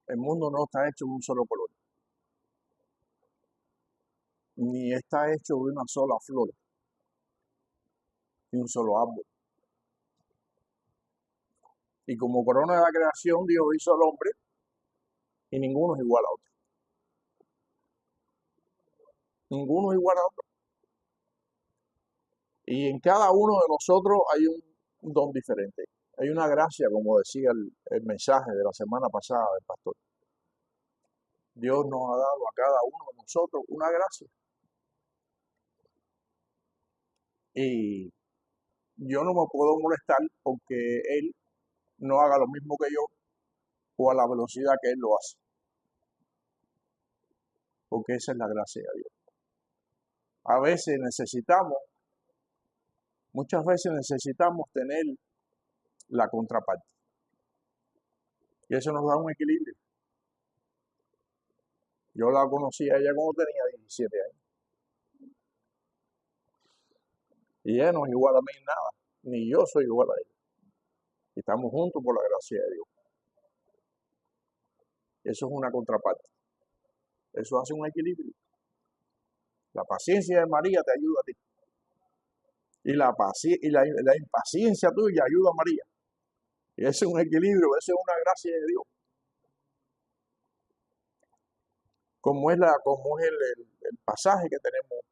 El mundo no está hecho de un solo color, ni está hecho de una sola flor, ni un solo árbol. Y como corona de la creación, Dios hizo al hombre y ninguno es igual a otro. Ninguno es igual a otro. Y en cada uno de nosotros hay un don diferente. Hay una gracia, como decía el mensaje de la semana pasada del pastor. Dios nos ha dado a cada uno de nosotros una gracia. Y yo no me puedo molestar porque Él no haga lo mismo que yo o a la velocidad que Él lo hace. Porque esa es la gracia de Dios. A veces muchas veces necesitamos tener la contraparte. Y eso nos da un equilibrio. Yo la conocí a ella cuando tenía 17 años. Y ella no es igual a mí en nada, ni yo soy igual a ella. Y estamos juntos por la gracia de Dios. Eso es una contraparte. Eso hace un equilibrio. La paciencia de María te ayuda a ti. Y la impaciencia tuya ayuda a María. Y ese es un equilibrio, esa es una gracia de Dios. Como es el pasaje que tenemos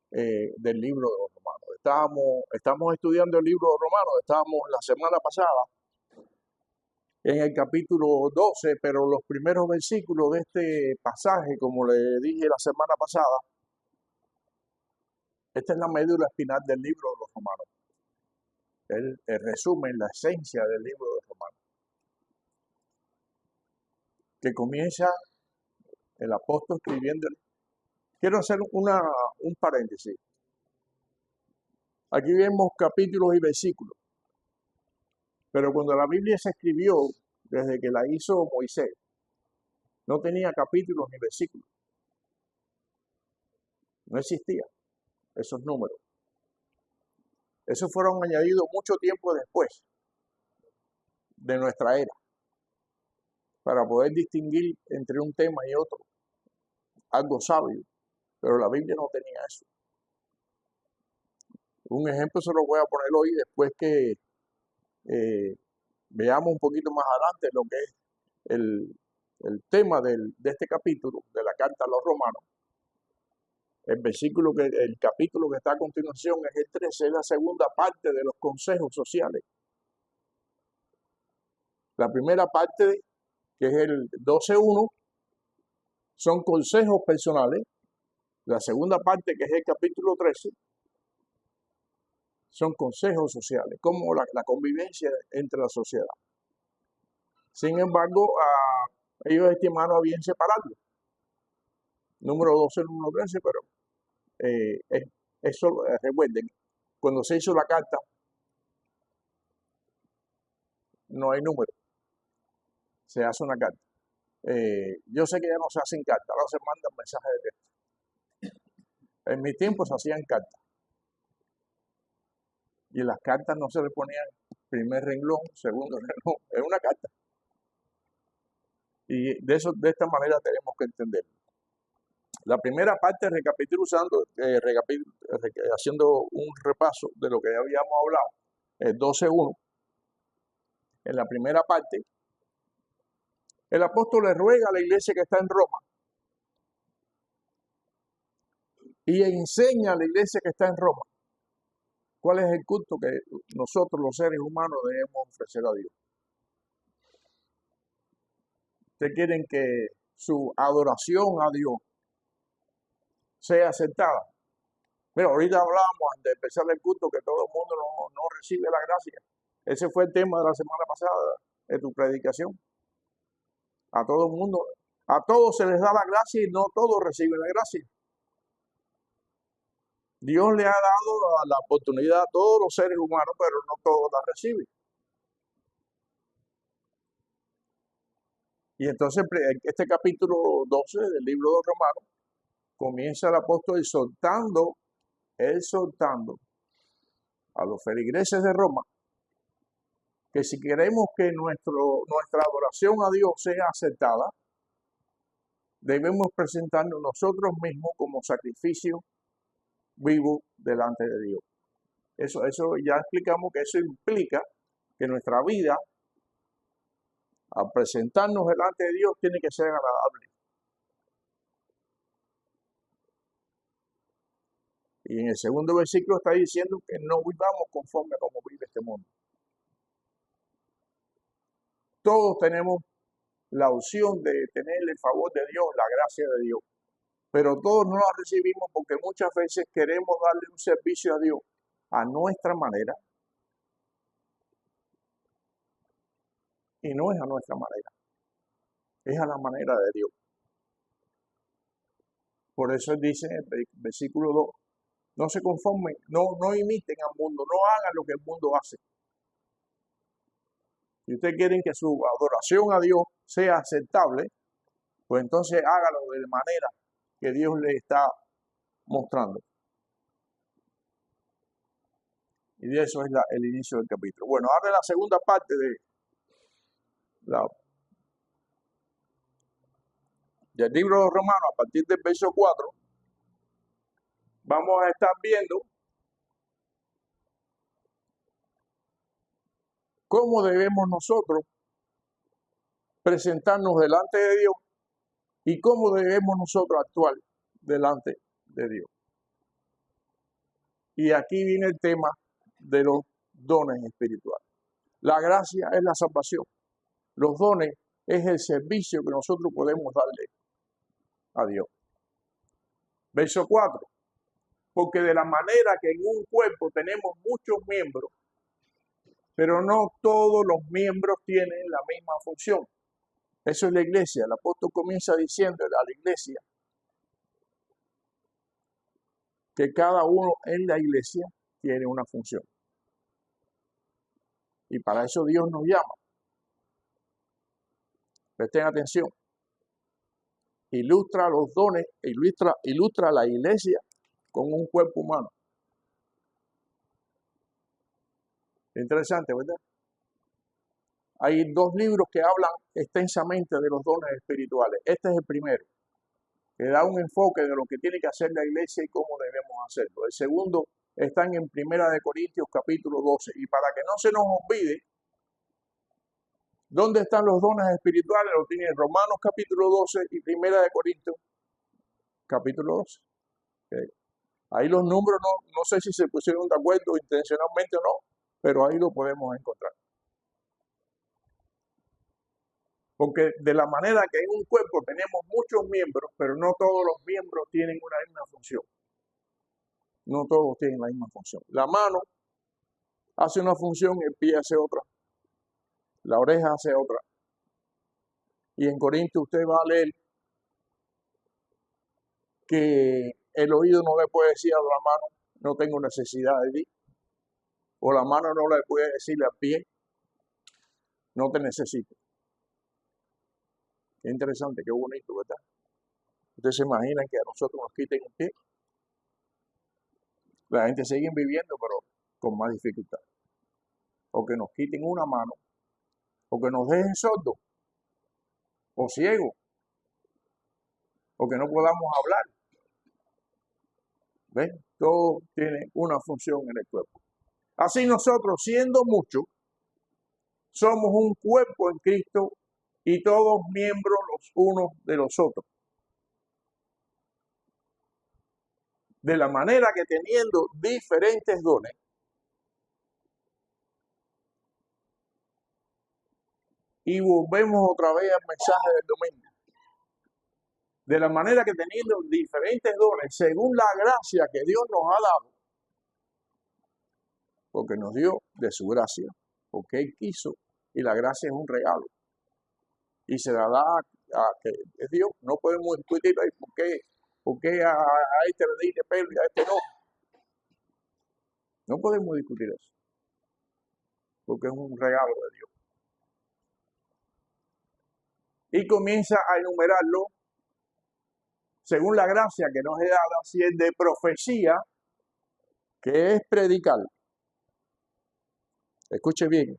del libro de los Romanos. Estamos estudiando el libro de los Romanos, estábamos la semana pasada en el capítulo 12, pero los primeros versículos de este pasaje, como le dije la semana pasada, esta es la médula espinal del libro de los Romanos. El resumen, la esencia del libro de los Romanos. Que comienza el apóstol escribiendo. Quiero hacer un paréntesis. Aquí vemos capítulos y versículos. Pero cuando la Biblia se escribió, desde que la hizo Moisés, no tenía capítulos ni versículos. No existían esos números. Esos fueron añadidos mucho tiempo después de nuestra era, para poder distinguir entre un tema y otro. Algo sabio, pero la Biblia no tenía eso. Un ejemplo se lo voy a poner hoy después que veamos un poquito más adelante lo que es el tema de este capítulo, de la carta a los romanos. El capítulo que está a continuación es el 13, es la segunda parte de los consejos sociales. La primera parte, que es el 12.1, son consejos personales. La segunda parte, que es el capítulo 13, son consejos sociales, como la convivencia entre la sociedad. Sin embargo, ellos estimaron a bien separarlo. Número 12 y número 13, pero eso, recuerden, cuando se hizo la carta, no hay número. Se hace una carta. Yo sé que ya no se hacen cartas, ahora se mandan mensajes de texto. En mi tiempo se hacían cartas. Y las cartas no se le ponían primer renglón, segundo renglón, es una carta. Y de esta manera tenemos que entenderlo. La primera parte, haciendo un repaso de lo que ya habíamos hablado, el 12.1. En la primera parte, el apóstol le ruega a la iglesia que está en Roma y enseña a la iglesia que está en Roma cuál es el culto que nosotros los seres humanos debemos ofrecer a Dios. Ustedes quieren que su adoración a Dios sea aceptada. Mira, ahorita hablábamos antes de empezar el culto que todo el mundo no recibe la gracia. Ese fue el tema de la semana pasada de tu predicación. A todo el mundo, a todos se les da la gracia y no todos reciben la gracia. Dios le ha dado la oportunidad a todos los seres humanos, pero no todos la reciben. Y entonces este capítulo 12 del libro de Romanos comienza el apóstol exhortando a los feligreses de Roma que si queremos que nuestra adoración a Dios sea aceptada, debemos presentarnos nosotros mismos como sacrificio vivo delante de Dios. Eso ya explicamos que eso implica que nuestra vida, al presentarnos delante de Dios, tiene que ser agradable. Y en el segundo versículo está diciendo que no vivamos conforme a como vive este mundo. Todos tenemos la opción de tener el favor de Dios, la gracia de Dios, pero todos no la recibimos porque muchas veces queremos darle un servicio a Dios a nuestra manera, y no es a nuestra manera, es a la manera de Dios. Por eso él dice en el versículo 2, no se conformen, no imiten al mundo, no hagan lo que el mundo hace. Si ustedes quieren que su adoración a Dios sea aceptable, pues entonces hágalo de la manera que Dios le está mostrando. Y de eso es el inicio del capítulo. Bueno, ahora la segunda parte del libro de Romanos, a partir del verso 4, vamos a estar viendo cómo debemos nosotros presentarnos delante de Dios y cómo debemos nosotros actuar delante de Dios. Y aquí viene el tema de los dones espirituales. La gracia es la salvación. Los dones es el servicio que nosotros podemos darle a Dios. Verso 4. Porque de la manera que en un cuerpo tenemos muchos miembros, pero no todos los miembros tienen la misma función. Eso es la iglesia. El apóstol comienza diciendo a la iglesia que cada uno en la iglesia tiene una función. Y para eso Dios nos llama. Presten atención. Ilustra los dones, ilustra la iglesia con un cuerpo humano. Interesante, ¿verdad? Hay dos libros que hablan extensamente de los dones espirituales. Este es el primero, que da un enfoque de lo que tiene que hacer la iglesia y cómo debemos hacerlo. El segundo está en 1 Corintios capítulo 12. Y para que no se nos olvide, ¿dónde están los dones espirituales? Lo tiene Romanos capítulo 12 y 1 Corintios capítulo 12. ¿Okay? Ahí los números no sé si se pusieron de acuerdo intencionalmente o no, pero ahí lo podemos encontrar. Porque de la manera que en un cuerpo tenemos muchos miembros, pero no todos los miembros tienen una misma función. No todos tienen la misma función. La mano hace una función, el pie hace otra. La oreja hace otra. Y en Corintios usted va a leer que el oído no le puede decir a la mano, no tengo necesidad de ti. O la mano no le puede decirle al pie, no te necesito. Qué interesante, qué bonito, ¿verdad? Ustedes se imaginan que a nosotros nos quiten un pie. La gente sigue viviendo, pero con más dificultad. O que nos quiten una mano, o que nos dejen sordos, o ciegos, o que no podamos hablar. ¿Ven? Todo tiene una función en el cuerpo. Así nosotros, siendo muchos, somos un cuerpo en Cristo y todos miembros los unos de los otros. De la manera que teniendo diferentes dones, y volvemos otra vez al mensaje del domingo. De la manera que teniendo diferentes dones, según la gracia que Dios nos ha dado, porque nos dio de su gracia, porque Él quiso, y la gracia es un regalo. Y se la da a que es Dios. No podemos discutir ahí por qué a este le di de pelo y a este no. No podemos discutir eso, porque es un regalo de Dios. Y comienza a enumerarlo según la gracia que nos es dada, si es de profecía, que es predicar. Escuche bien,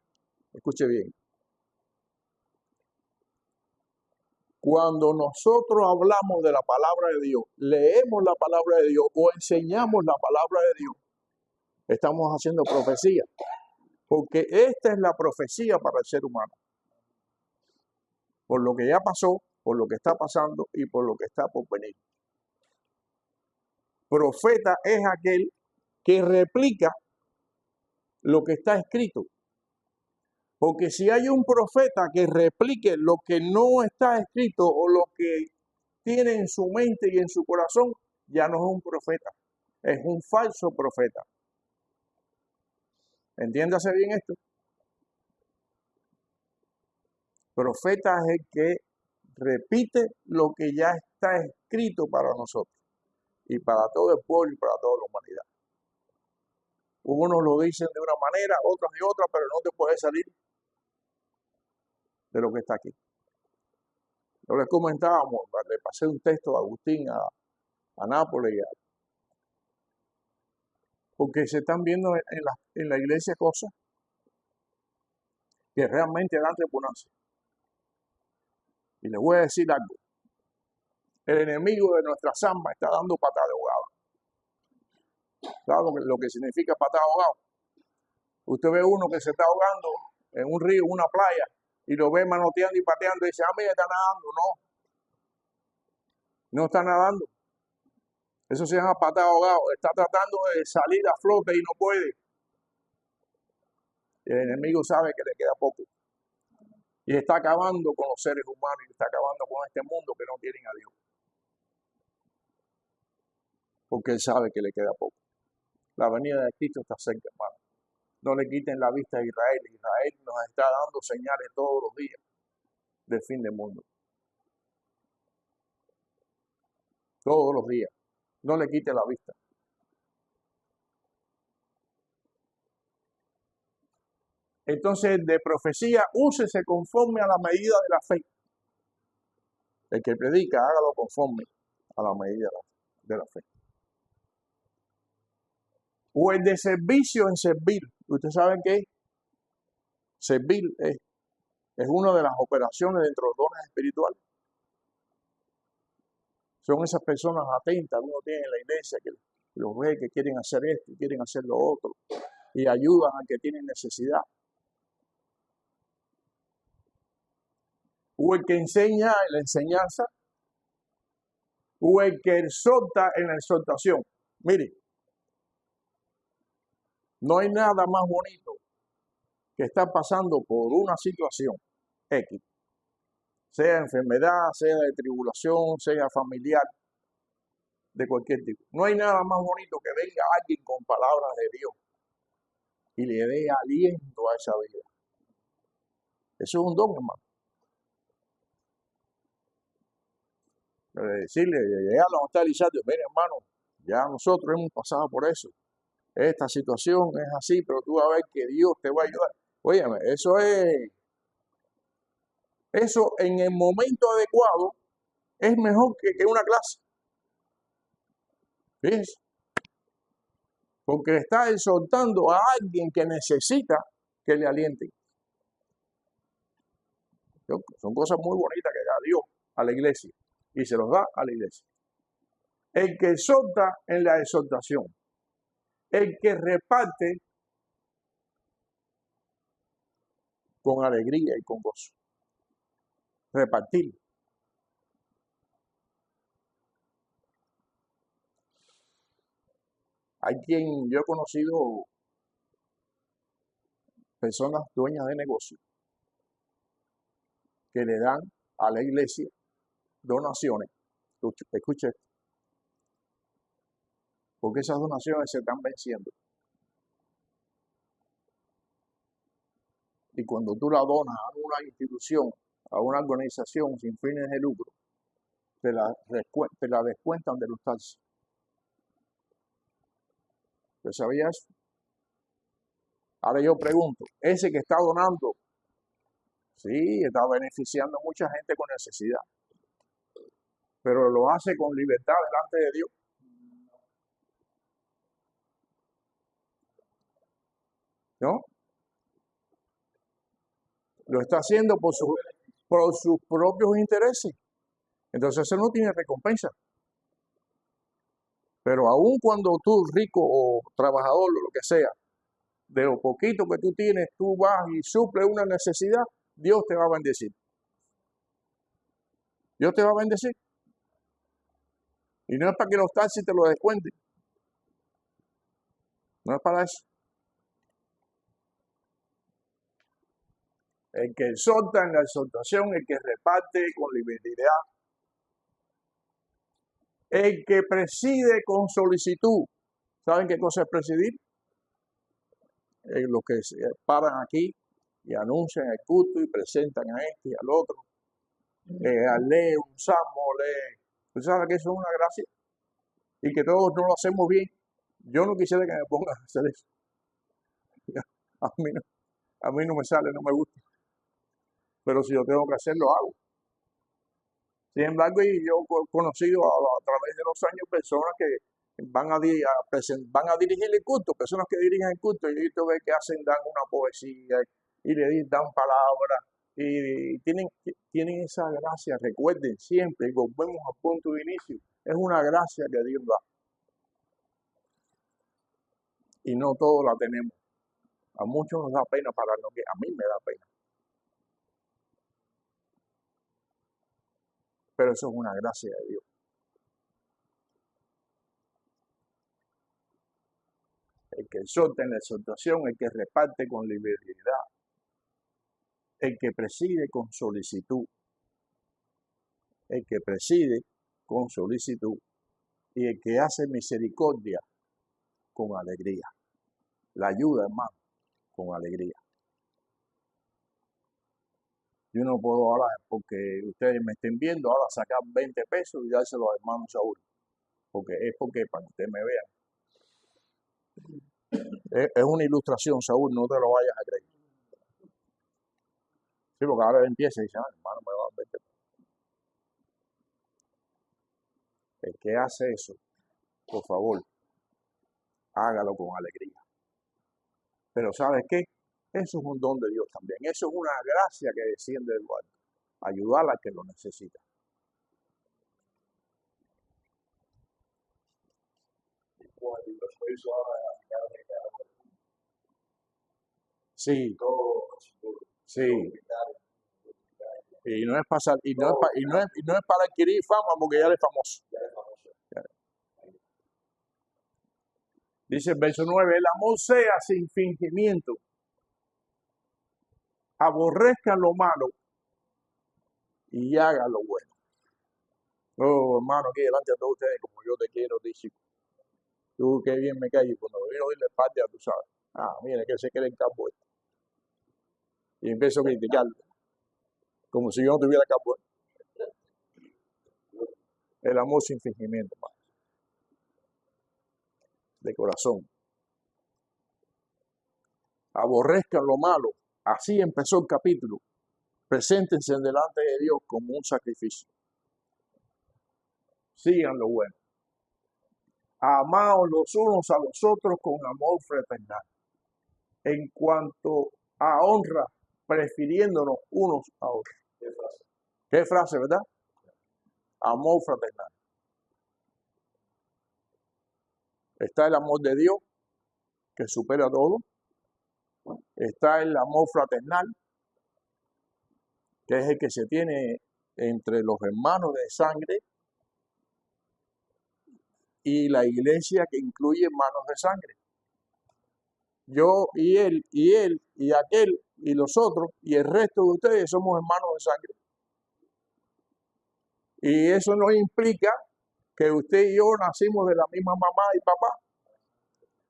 Escuche bien. Cuando nosotros hablamos de la palabra de Dios, leemos la palabra de Dios o enseñamos la palabra de Dios, estamos haciendo profecía. Porque esta es la profecía para el ser humano. Por lo que ya pasó, por lo que está pasando y por lo que está por venir. Profeta es aquel que replica lo que está escrito. Porque si hay un profeta que replique lo que no está escrito o lo que tiene en su mente y en su corazón, ya no es un profeta, es un falso profeta. Entiéndase bien esto. Profeta es el que repite lo que ya está escrito para nosotros y para todo el pueblo y para toda la humanidad. Unos lo dicen de una manera, otros de otra, pero no te puedes salir de lo que está aquí. Yo les comentábamos, le pasé un texto de Agustín a Nápoles, porque se están viendo en la iglesia cosas que realmente dan repugnancia. Y les voy a decir algo. El enemigo de nuestras almas está dando patada de ahogado. ¿Sabe lo que significa patada de ahogado? Usted ve uno que se está ahogando en un río, en una playa, y lo ve manoteando y pateando y dice, mira, está nadando. No está nadando. Eso se llama patada de ahogado. Está tratando de salir a flote y no puede. El enemigo sabe que le queda poco. Y está acabando con los seres humanos y está acabando con este mundo que no tienen a Dios. Porque él sabe que le queda poco. La venida de Cristo está cerca, hermano. No le quiten la vista a Israel. Israel nos está dando señales todos los días del fin del mundo. Todos los días. No le quite la vista. Entonces, de profecía, úsese conforme a la medida de la fe. El que predica, hágalo conforme a la medida de la fe. O el de servicio en servir. ¿Ustedes saben qué es? Servir es una de las operaciones dentro de los dones espirituales. Son esas personas atentas que uno tiene en la iglesia, que los ve que quieren hacer esto, quieren hacer lo otro, y ayudan a que tienen necesidad. O el que enseña en la enseñanza, o el que exhorta en la exhortación. Mire, no hay nada más bonito que estar pasando por una situación X, sea enfermedad, sea de tribulación, sea familiar, de cualquier tipo. No hay nada más bonito que venga alguien con palabras de Dios y le dé aliento a esa vida. Eso es un don, hermano. Decirle, llegarlo a estar Elizabeth, mire, hermano, ya nosotros hemos pasado por eso. Esta situación es así, pero tú vas a ver que Dios te va a ayudar. Óyeme, eso en el momento adecuado es mejor que una clase. ¿Ves? Porque está exhortando a alguien que necesita que le aliente. Son cosas muy bonitas que da Dios a la iglesia y se los da a la iglesia. El que exhorta en la exhortación, el que reparte con alegría y con gozo. Repartir. Yo he conocido personas dueñas de negocios que le dan a la iglesia donaciones. Escuche esto. Porque esas donaciones se están venciendo. Y cuando tú la donas a una institución, a una organización sin fines de lucro, te la descuentan de los taxes. ¿Usted sabía eso? Ahora yo pregunto, ese que está donando, sí, está beneficiando a mucha gente con necesidad, pero lo hace con libertad delante de Dios. ¿No? Lo está haciendo por sus propios intereses. Entonces eso no tiene recompensa. Pero aun cuando tú, rico o trabajador o lo que sea, de lo poquito que tú tienes, tú vas y suples una necesidad, Dios te va a bendecir. Dios te va a bendecir. Y no es para que los taxis te lo descuenten. No es para eso. El que exhorta en la exhortación, el que reparte con liberalidad, el que preside con solicitud. ¿Saben qué cosa es presidir? Los que se paran aquí y anuncian el culto y presentan a este y al otro. Lee un salmo, lee. ¿Tú sabes que eso es una gracia? Y que todos no lo hacemos bien. Yo no quisiera que me pongan a hacer eso. A mí no me sale, no me gusta. Pero si yo tengo que hacer, lo hago. Sin embargo, yo he conocido a través de los años personas que van a dirigir el culto, personas que dirigen el culto, y tú ves que dan una poesía y le dan palabras y tienen esa gracia. Recuerden siempre, y volvemos al punto de inicio, es una gracia que Dios da. Y no todos la tenemos. A muchos nos da pena para lo que a mí me da pena. Pero eso es una gracia de Dios. El que exhorta en la exhortación, el que reparte con liberalidad, el que preside con solicitud, el que preside con solicitud y el que hace misericordia con alegría. La ayuda, hermano, con alegría. Yo no puedo ahora, porque ustedes me estén viendo, ahora sacar 20 pesos y dárselo al hermano Saúl. Porque para que ustedes me vean. Es una ilustración, Saúl, no te lo vayas a creer. Sí, porque ahora empieza y dice, hermano, me va a dar 20 pesos. El que hace eso, por favor, hágalo con alegría. Pero ¿sabes qué? Eso es un don de Dios también. Eso es una gracia que desciende del alto. Ayudar a que lo necesita. Sí, sí. Y no es pasar, y no es para adquirir fama porque ya eres famoso. Dice el verso 9, el amor sea sin fingimiento. Aborrezcan lo malo y hagan lo bueno. Oh, hermano, aquí delante de todos ustedes, como yo te quiero, dice, tú qué bien me caes. Y cuando vino hoy la espalda, tú sabes, mira que se cree en campo este. Y empiezo a criticarlo, como si yo no tuviera campo. El amor sin fingimiento, hermano. De corazón. Aborrezcan lo malo. Así empezó el capítulo. Preséntense delante de Dios como un sacrificio. Sigan lo bueno. Amaos los unos a los otros con amor fraternal. En cuanto a honra, prefiriéndonos unos a otros. ¿Qué frase, verdad? Amor fraternal. Está el amor de Dios, que supera todo. Está el amor fraternal, que es el que se tiene entre los hermanos de sangre y la iglesia, que incluye hermanos de sangre. Yo y él y aquel y los otros y el resto de ustedes somos hermanos de sangre. Y eso no implica que usted y yo nacimos de la misma mamá y papá,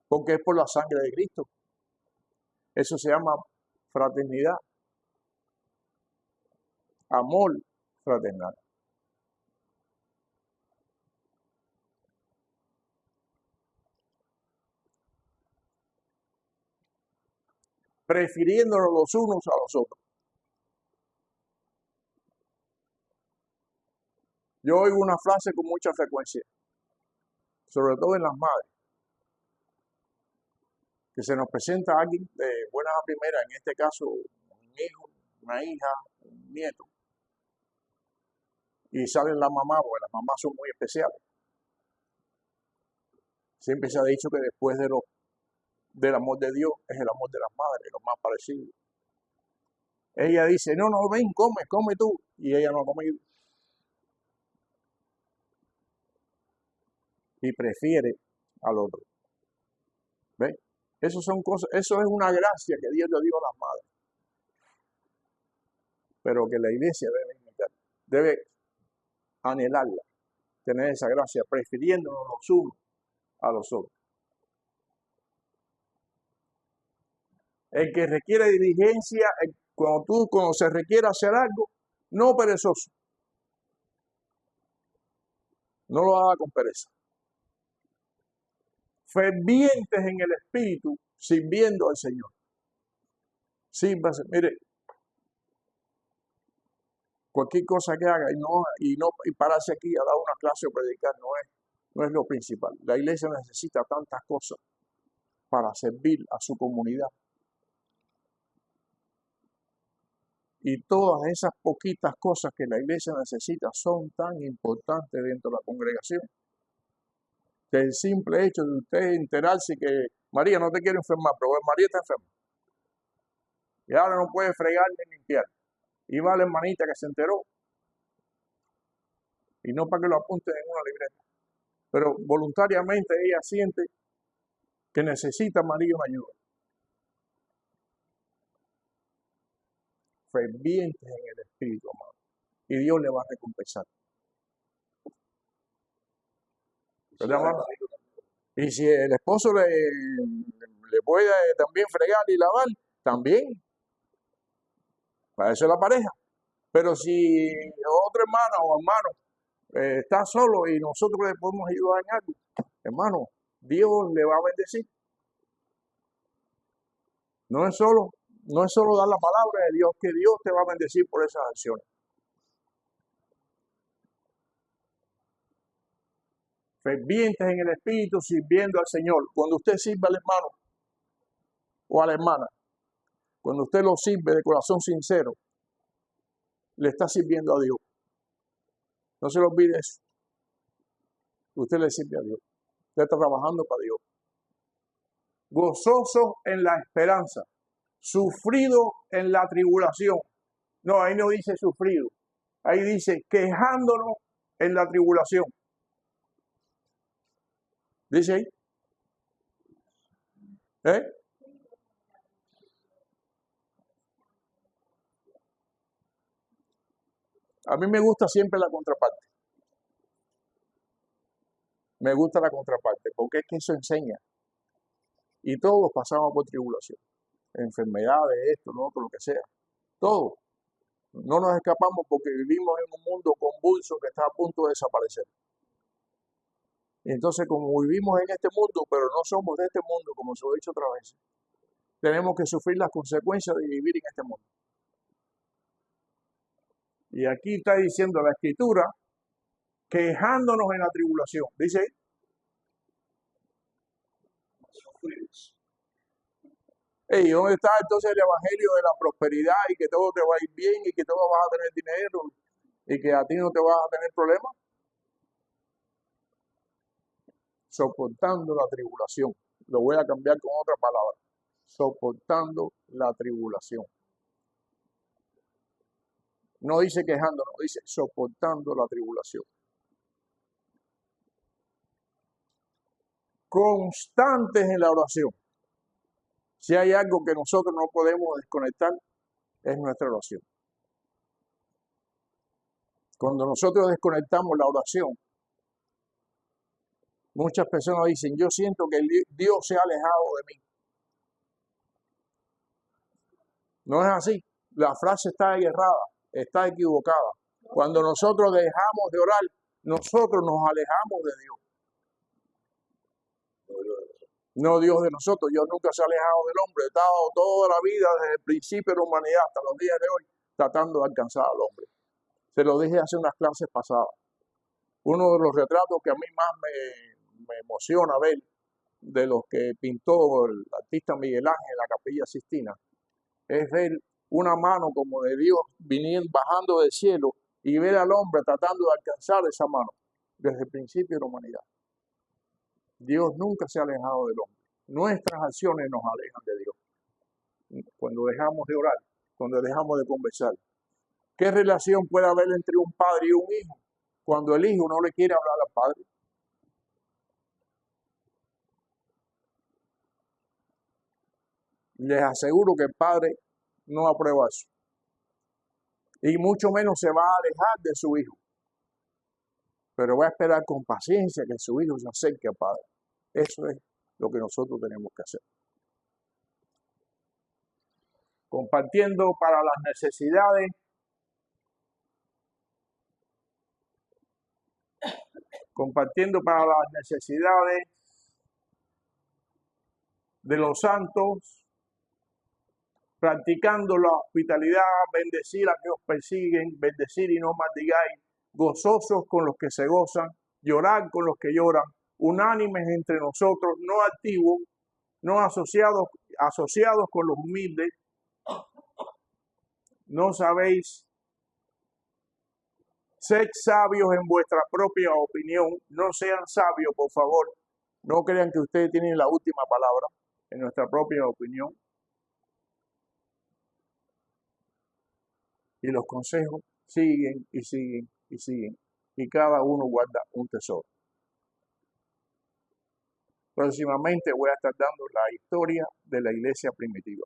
porque es por la sangre de Cristo. Eso se llama fraternidad, amor fraternal. Prefiriéndonos los unos a los otros. Yo oigo una frase con mucha frecuencia, sobre todo en las madres, que se nos presenta alguien de buenas a primeras, en este caso un hijo, una hija, un nieto, y sale la mamá, porque las mamás son muy especiales. Siempre se ha dicho que después del amor de Dios es el amor de las madres, lo más parecido. Ella dice, no, ven, come tú, y ella no ha comido. Y prefiere al otro. ¿Ven? Eso son cosas, eso es una gracia que Dios le dio a las madres. Pero que la iglesia debe imitar, debe anhelarla, tener esa gracia, prefiriéndonos los unos a los otros. El que requiere diligencia, cuando se requiere hacer algo, no perezoso. No lo haga con pereza. Fervientes en el espíritu, sirviendo al Señor. Sírvase, mire, cualquier cosa que haga y pararse aquí a dar una clase o predicar no es lo principal. La iglesia necesita tantas cosas para servir a su comunidad. Y todas esas poquitas cosas que la iglesia necesita son tan importantes dentro de la congregación, que el simple hecho de usted enterarse que María no te quiere enfermar, pero María está enferma. Y ahora no puede fregar ni limpiar. Y va la hermanita que se enteró. Y no para que lo apunten en una libreta. Pero voluntariamente ella siente que necesita a María una ayuda. Fervientes en el espíritu, amado. Y Dios le va a recompensar. ¿Verdad, amado? Y si el esposo le puede también fregar y lavar, también. Para eso es la pareja. Pero si otra hermana o hermano está solo y nosotros le podemos ayudar en algo, hermano, Dios le va a bendecir. No es solo dar la palabra de Dios, que Dios te va a bendecir por esas acciones. Fervientes en el espíritu, sirviendo al Señor. Cuando usted sirve al hermano o a la hermana, cuando usted lo sirve de corazón sincero, le está sirviendo a Dios. No se lo olvide eso. Usted le sirve a Dios. Usted está trabajando para Dios. Gozoso en la esperanza. Sufrido en la tribulación. No, ahí no dice sufrido. Ahí dice quejándonos en la tribulación. Dice ahí. A mí me gusta siempre la contraparte. Me gusta la contraparte, porque es que eso enseña. Y todos pasamos por tribulación. Enfermedades, esto, lo otro, lo que sea. Todos. No nos escapamos porque vivimos en un mundo convulso que está a punto de desaparecer. Entonces, como vivimos en este mundo, pero no somos de este mundo, como se lo he dicho otra vez, tenemos que sufrir las consecuencias de vivir en este mundo. Y aquí está diciendo la Escritura, quejándonos en la tribulación. Dice ahí. ¿Y dónde está entonces el evangelio de la prosperidad y que todo te va a ir bien y que todo vas a tener dinero y que a ti no te vas a tener problemas? Soportando la tribulación. Lo voy a cambiar con otra palabra. Soportando la tribulación. No dice quejándonos, dice soportando la tribulación. Constantes en la oración. Si hay algo que nosotros no podemos desconectar, es nuestra oración. Cuando nosotros desconectamos la oración, muchas personas dicen, yo siento que Dios se ha alejado de mí. No es así. La frase está errada, está equivocada. Cuando nosotros dejamos de orar, nosotros nos alejamos de Dios. No Dios de nosotros. Dios nunca se ha alejado del hombre. Ha estado toda la vida, desde el principio de la humanidad hasta los días de hoy, tratando de alcanzar al hombre. Se lo dije hace unas clases pasadas. Uno de los retratos que a mí más me emociona ver, de los que pintó el artista Miguel Ángel en la Capilla Sixtina, es ver una mano como de Dios viniendo, bajando del cielo y ver al hombre tratando de alcanzar esa mano desde el principio de la humanidad. Dios nunca se ha alejado del hombre. Nuestras acciones nos alejan de Dios. Cuando dejamos de orar, cuando dejamos de conversar. ¿Qué relación puede haber entre un padre y un hijo cuando el hijo no le quiere hablar al padre? Les aseguro que el padre no aprueba eso. Y mucho menos se va a alejar de su hijo. Pero va a esperar con paciencia que su hijo se acerque al padre. Eso es lo que nosotros tenemos que hacer. Compartiendo para las necesidades. Compartiendo para las necesidades de los santos, practicando la hospitalidad, bendecir a que os persiguen, bendecir y no maldigáis, gozosos con los que se gozan, llorar con los que lloran, unánimes entre nosotros, no activos, no asociados con los humildes. No sabéis, sed sabios en vuestra propia opinión, no sean sabios, por favor, no crean que ustedes tienen la última palabra en nuestra propia opinión. Y los consejos siguen y siguen y siguen. Y cada uno guarda un tesoro. Próximamente voy a estar dando la historia de la iglesia primitiva.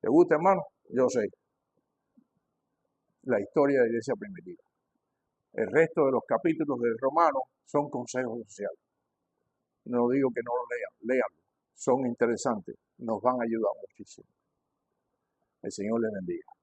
¿Te gusta, hermano? Yo sé. La historia de la iglesia primitiva. El resto de los capítulos del Romano son consejos sociales. No digo que no lo lean, léanlo. Son interesantes. Nos van a ayudar muchísimo. El Señor les bendiga.